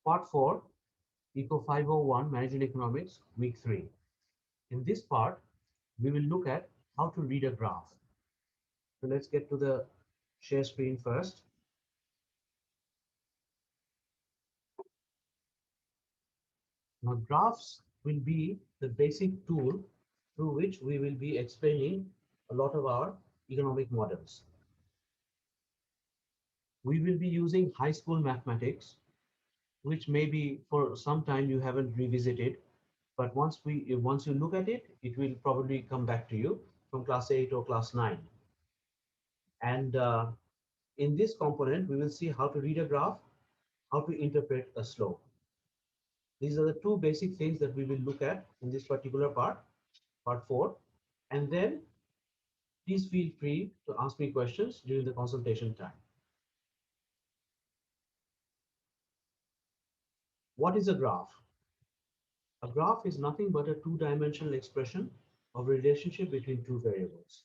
Part 4, Eco 501 Managing Economics, Week 3. In this part, we will look at how to read a graph. So let's get to the share screen first. Now, graphs will be the basic tool through which we will be explaining a lot of our economic models. We will be using high school mathematics, which maybe for some time you haven't revisited, but once you look at it, it will probably come back to you from class 8 or class 9. And in this component, we will see how to read a graph, how to interpret a slope. These are the two basic things that we will look at in this particular part, part 4. And then please feel free to ask me questions during the consultation time. What is a graph? A graph is nothing but a two-dimensional expression of a relationship between two variables.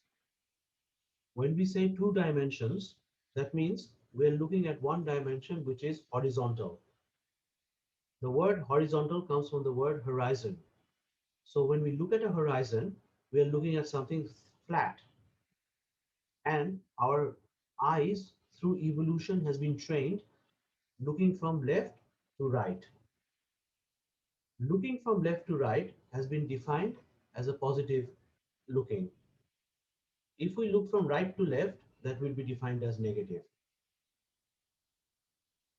When we say two dimensions, that means we're looking at one dimension which is horizontal. The word horizontal comes from the word horizon. So when we look at a horizon, we are looking at something flat. And our eyes, through evolution, has been trained looking from left to right. Looking from left to right has been defined as a positive looking. If we look from right to left, that will be defined as negative.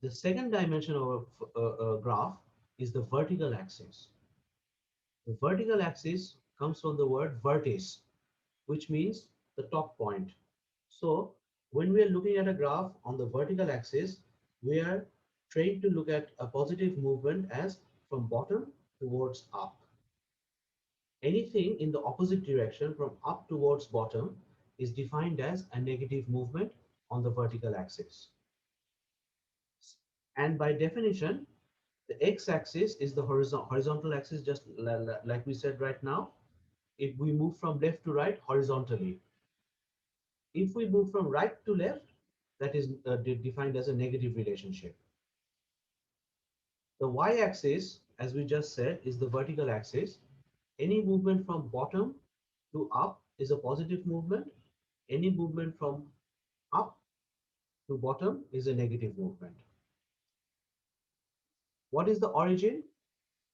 The second dimension of a graph is the vertical axis. The vertical axis comes from the word vertex, which means the top point. So when we are looking at a graph on the vertical axis, we are trained to look at a positive movement as from bottom towards up. Anything in the opposite direction from up towards bottom is defined as a negative movement on the vertical axis. And by definition, the x-axis is the horizontal axis, just like we said right now. If we move from left to right horizontally, if we move from right to left, that is defined as a negative relationship. The y-axis, as we just said, is the vertical axis. Any movement from bottom to up is a positive movement. Any movement from up to bottom is a negative movement. What is the origin?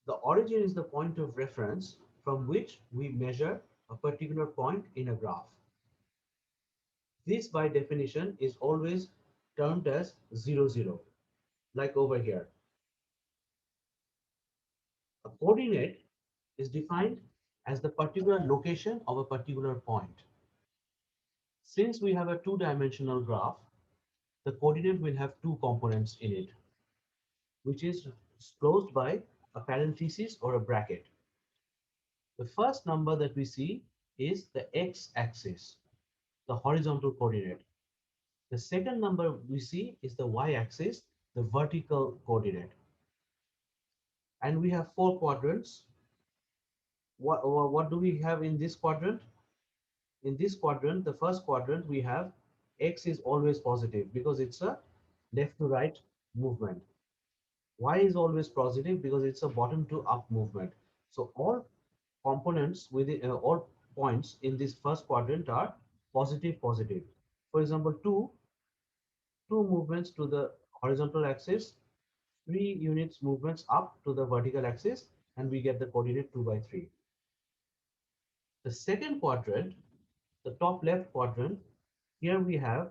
The origin is the point of reference from which we measure a particular point in a graph. This, by definition, is always termed as 0, 0, like over here. A coordinate is defined as the particular location of a particular point. Since we have a two-dimensional graph, the coordinate will have two components in it, which is closed by a parenthesis or a bracket. The first number that we see is the x-axis, the horizontal coordinate. The second number we see is the y-axis, the vertical coordinate. And we have four quadrants. What do we have in this quadrant? In this quadrant, the first quadrant, we have x is always positive because it's a left to right movement. Y is always positive because it's a bottom to up movement. So all components within all points in this first quadrant are positive, positive. For example, two movements to the horizontal axis, 3 units movements up to the vertical axis, and we get the coordinate 2 by 3. The second quadrant, the top left quadrant, here we are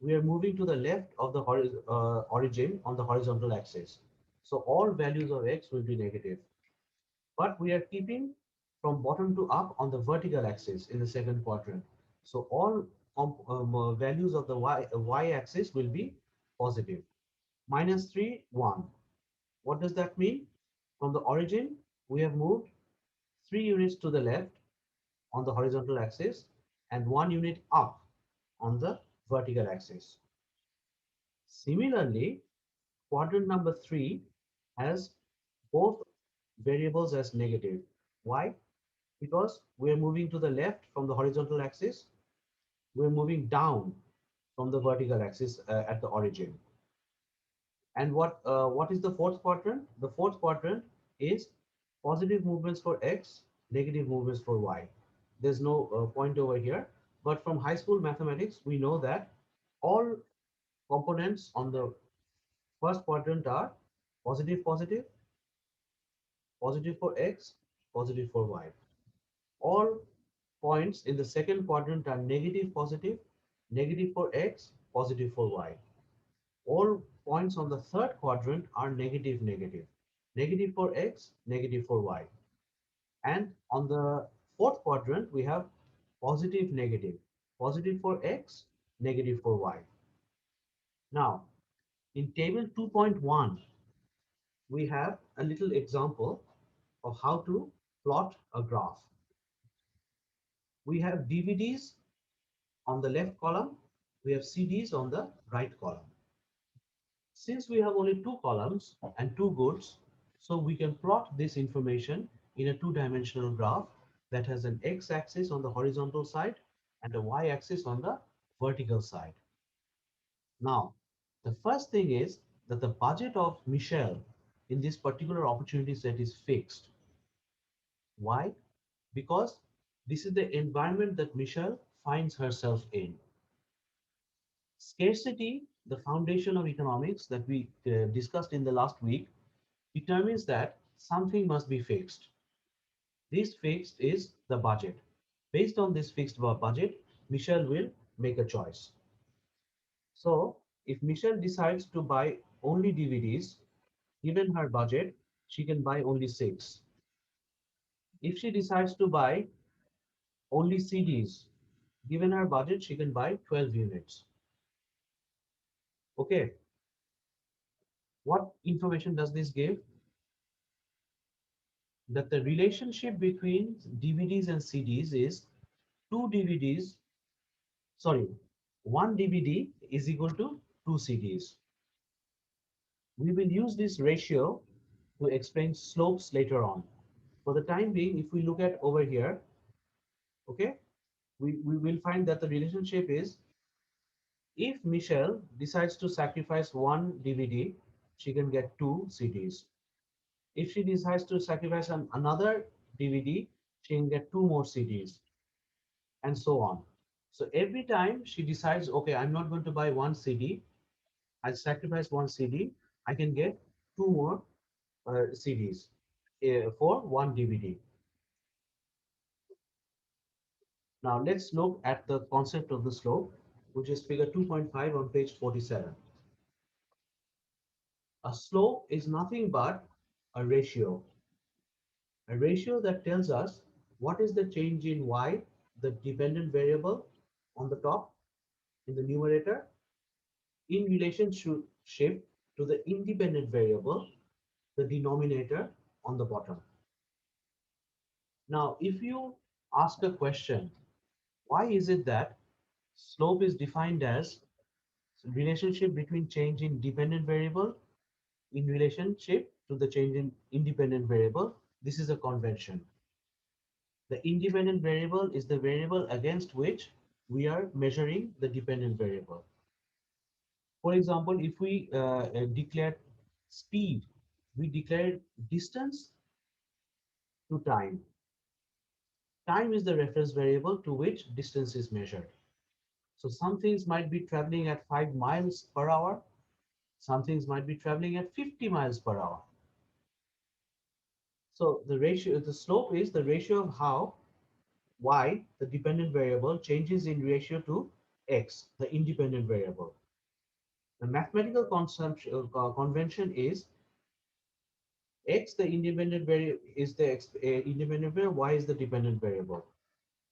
moving to the left of the origin on the horizontal axis. So all values of x will be negative. But we are keeping from bottom to up on the vertical axis in the second quadrant. So all values of the y-axis will be positive. -3, 1. What does that mean? From the origin, we have moved 3 units to the left on the horizontal axis and 1 unit up on the vertical axis. Similarly, quadrant number 3 has both variables as negative. Why? Because we are moving to the left from the horizontal axis. We're moving down from the vertical axis at the origin. And what is the fourth quadrant? The fourth quadrant is positive movements for X, negative movements for Y. There's no point over here, but from high school mathematics, we know that all components on the first quadrant are positive, positive, positive for X, positive for Y. All points in the second quadrant are negative, positive, negative for X, positive for Y. All points on the third quadrant are negative, negative. Negative for X, negative for Y. And on the fourth quadrant, we have positive, negative. Positive for X, negative for Y. Now, in table 2.1, we have a little example of how to plot a graph. We have DVDs on the left column, we have CDs on the right column. Since we have only two columns and two goods, so we can plot this information in a two-dimensional graph that has an x-axis on the horizontal side and a y-axis on the vertical side. Now, the first thing is that the budget of Michelle in this particular opportunity set is fixed. Why? Because this is the environment that Michelle finds herself in. Scarcity, the foundation of economics that we discussed in the last week, determines that something must be fixed. This fixed is the budget. Based on this fixed budget, Michelle will make a choice. So, if Michelle decides to buy only DVDs, given her budget, she can buy only six. If she decides to buy only CDs, given her budget, she can buy 12 units. Okay, what information does this give? That the relationship between DVDs and CDs is two DVDs, sorry, one DVD is equal to two CDs. We will use this ratio to explain slopes later on. For the time being, if we look at over here, okay, we will find that the relationship is if Michelle decides to sacrifice one DVD, she can get two CDs. If she decides to sacrifice another DVD, she can get two more CDs, and so on. So every time she decides, okay, I'm not going to buy one CD, I sacrifice one CD, I can get two more CDs for one DVD. Now let's look at the concept of the slope, which is figure 2.5 on page 47. A slope is nothing but a ratio that tells us what is the change in y, the dependent variable on the top in the numerator, in relationship to the independent variable, the denominator on the bottom. Now, if you ask a question, why is it that slope is defined as relationship between change in dependent variable in relationship to the change in independent variable? This is a convention. The independent variable is the variable against which we are measuring the dependent variable. For example, if we declare speed, we declare distance to time. Time is the reference variable to which distance is measured. So some things might be traveling at 5 miles per hour. Some things might be traveling at 50 miles per hour. So the ratio, the slope is the ratio of how y, the dependent variable, changes in ratio to x, the independent variable. The mathematical convention is x, the independent variable, is the independent variable, y is the dependent variable.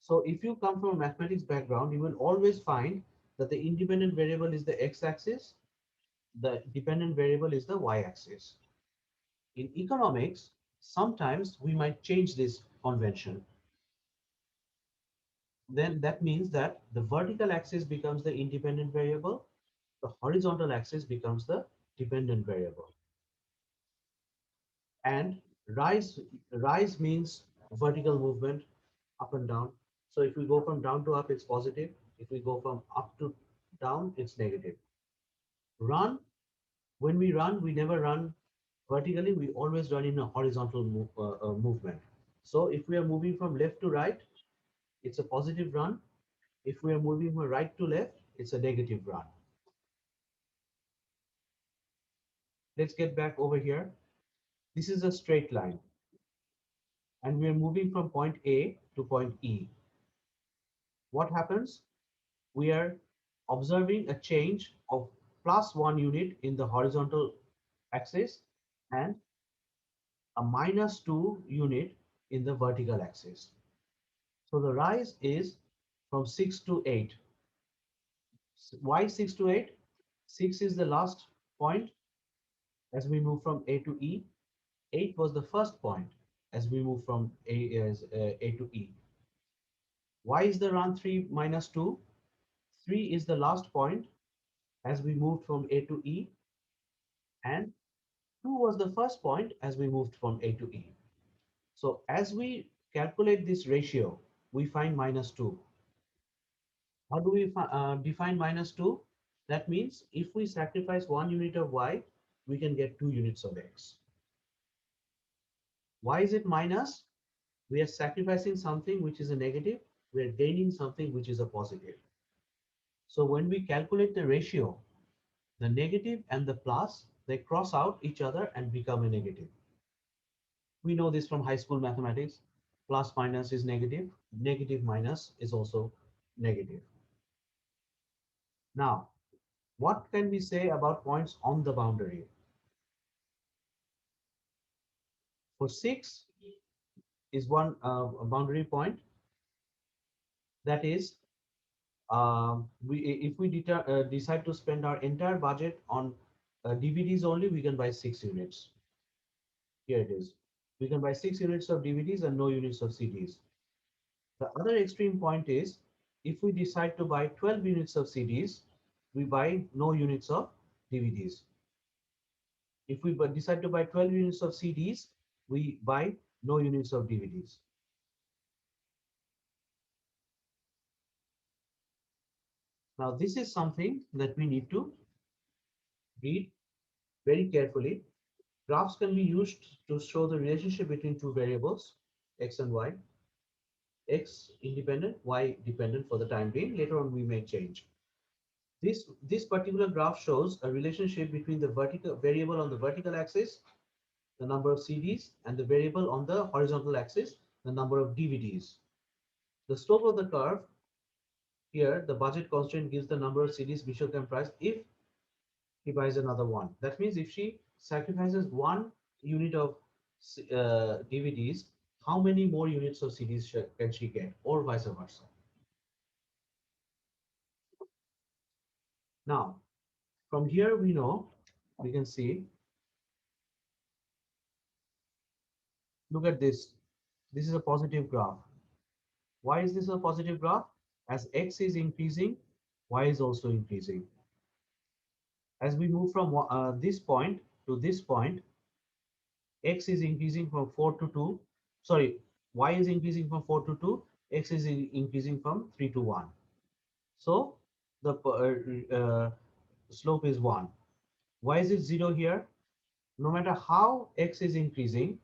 So if you come from a mathematics background, you will always find that the independent variable is the x-axis, the dependent variable is the y-axis. In economics, sometimes we might change this convention. Then that means that the vertical axis becomes the independent variable, the horizontal axis becomes the dependent variable. And rise means vertical movement up and down. So if we go from down to up, it's positive. If we go from up to down, it's negative. Run When we run, we never run vertically, we always run in a horizontal movement. So if we are moving from left to right, it's a positive run. If we are moving from right to left, it's a negative run. Let's get back over here. This is a straight line, and we are moving from point A to point E. What happens? We are observing a change of +1 unit in the horizontal axis and a -2 unit in the vertical axis. So the rise is from 6 to 8. Why 6 to 8? 6 is the last point as we move from A to E. 8 was the first point as we move from A to E. Why is the run 3 minus 2? 3 is the last point as we moved from A to E, and 2 was the first point as we moved from A to E. So as we calculate this ratio, we find -2. How do we define -2? That means if we sacrifice 1 unit of y, we can get 2 units of x. Why is it minus? We are sacrificing something which is a negative. We are gaining something which is a positive. So when we calculate the ratio, the negative and the plus, they cross out each other and become a negative. We know this from high school mathematics. Plus minus is negative. Negative minus is also negative. Now, what can we say about points on the boundary? For 6 is one boundary point. That is, if we decide to spend our entire budget on DVDs only, we can buy 6 units. Here it is. We can buy 6 units of DVDs and no units of CDs. The other extreme point is if we decide to buy 12 units of CDs, we buy no units of DVDs. If we decide to buy 12 units of CDs, we buy no units of DVDs. Now, this is something that we need to read very carefully. Graphs can be used to show the relationship between two variables, x and y. X independent, y dependent for the time being. Later on, we may change. This particular graph shows a relationship between the vertical variable on the vertical axis, the number of CDs, and the variable on the horizontal axis, the number of DVDs. The slope of the curve here, the budget constraint gives the number of CDs Michelle can price if he buys another one. That means if she sacrifices 1 unit of DVDs, how many more units of CDs can she get, or vice versa? Now, from here we know, we can see, look at this. This is a positive graph. Why is this a positive graph? As x is increasing, y is also increasing. As we move from this point to this point, x is increasing from 4 to 2. Sorry, y is increasing from 4 to 2, x is increasing from 3 to 1. So the slope is 1. Why is it 0 here? No matter how x is increasing,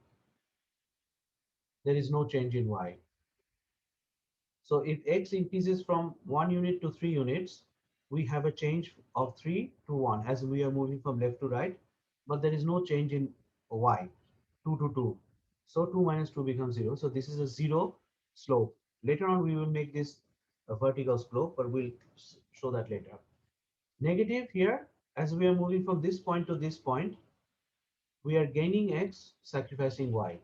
there is no change in y. So if x increases from 1 unit to 3 units, we have a change of 3 to 1 as we are moving from left to right, but there is no change in y, 2 to 2. So 2 minus 2 becomes 0. So this is a 0 slope. Later on, we will make this a vertical slope, but we'll show that later. Negative here, as we are moving from this point to this point, we are gaining x, sacrificing y.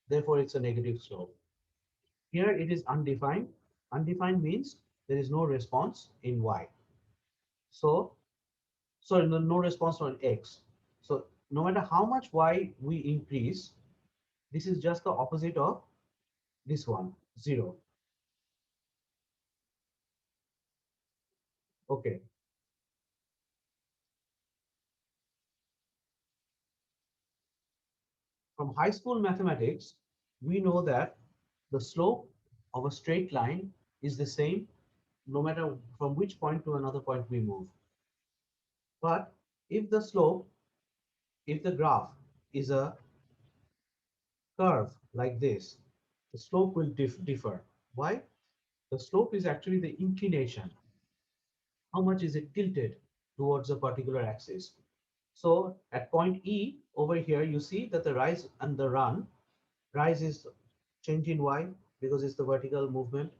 Therefore, it's a negative slope. Here it is undefined. Undefined means there is no response in y. So, sorry, no response on x. So no matter how much y we increase, this is just the opposite of this one, 0. Okay. From high school mathematics, we know that the slope of a straight line is the same no matter from which point to another point we move. But if the slope If the graph is a curve like this, the slope will differ. Why? The slope is actually the inclination. How much is it tilted towards a particular axis? So at point E over here, you see that the rise and the run, rise is change in Y because it's the vertical movement.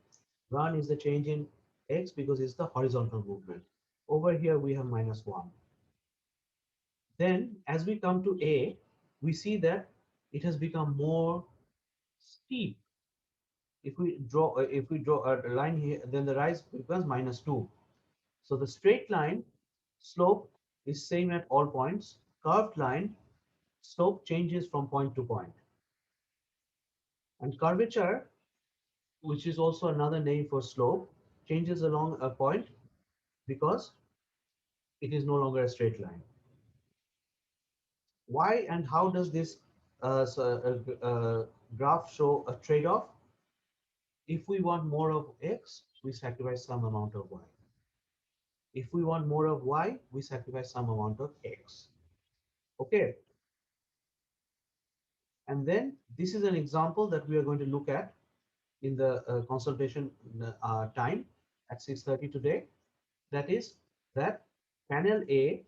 Run is the change in X because it's the horizontal movement. Over here, we have -1. Then as we come to A, we see that it has become more steep. If we draw a line here, then the rise becomes -2. So the straight line slope is same at all points. Curved line slope changes from point to point. And curvature, which is also another name for slope, changes along a point because it is no longer a straight line. Why and how does this graph show a trade-off? If we want more of X, we sacrifice some amount of Y. If we want more of Y, we sacrifice some amount of X. Okay, and then this is an example that we are going to look at in the consultation time at 6:30 today. That is that panel A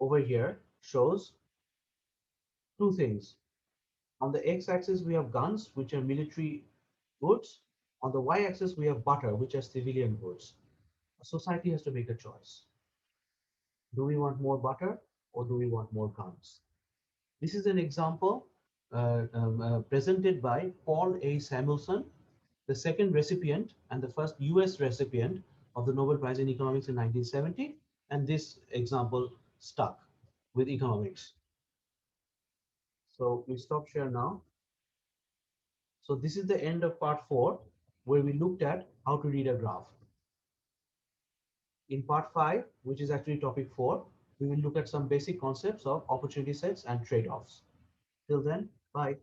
over here shows two things. On the x-axis, we have guns, which are military goods. On the y-axis, we have butter, which are civilian goods. A society has to make a choice. Do we want more butter or do we want more guns? This is an example presented by Paul A. Samuelson, the second recipient and the first US recipient of the Nobel Prize in Economics in 1970. And this example stuck with economics. So we stop share now. So this is the end of part 4, where we looked at how to read a graph. In part 5, which is actually topic 4, we will look at some basic concepts of opportunity sets and trade-offs. Till then, bye.